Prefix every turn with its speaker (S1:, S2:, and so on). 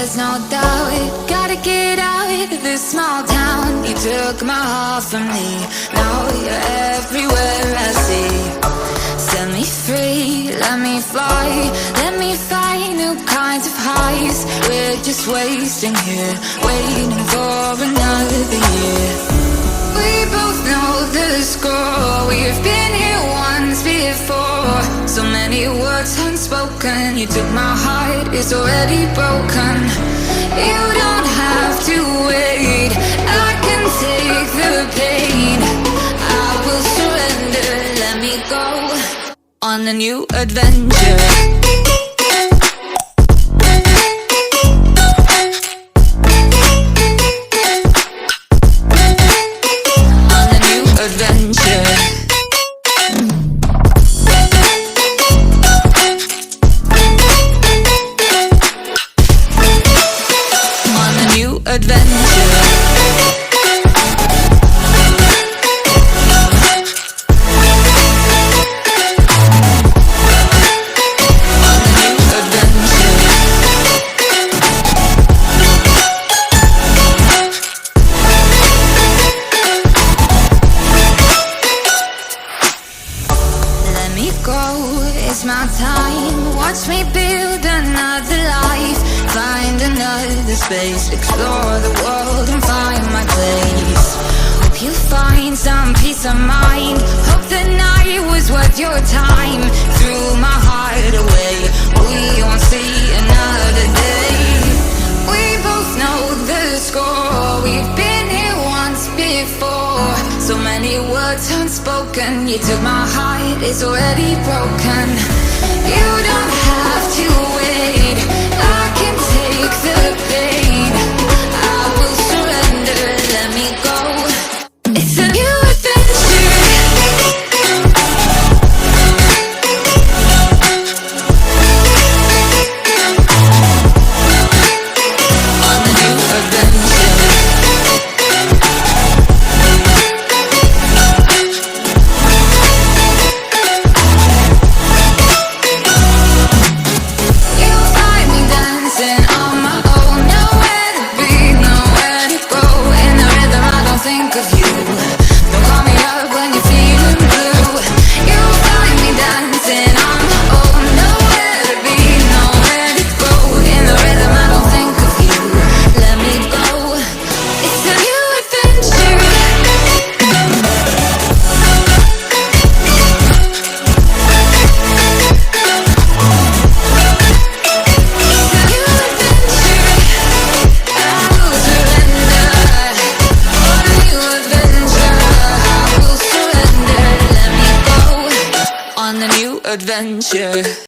S1: there's no doubt. Gotta get out of this small town. You took my heart from me, now you're everywhere I see. Set me free, let me fly, let me find new kinds of highs. We're just wasting here, waiting for another year. We both know the score, we've been here once before. So many words unspoken, you took my heart, it's already broken. You don't have to wait, I can take the pain. I will surrender, let me go on a new adventure. It's my time, watch me build another life. Find another space, explore the world and find my place. Hope you find some peace of mind, hope the night was worth your time. Threw my heart away, we won't see another day. We both know the score, we've been here once before. So many words unspoken, you took my heart, it's already broken. You don't have to wait, I can take the pain. I will surrender, let me go. It's a new adventure. On a new adventure. Adventure.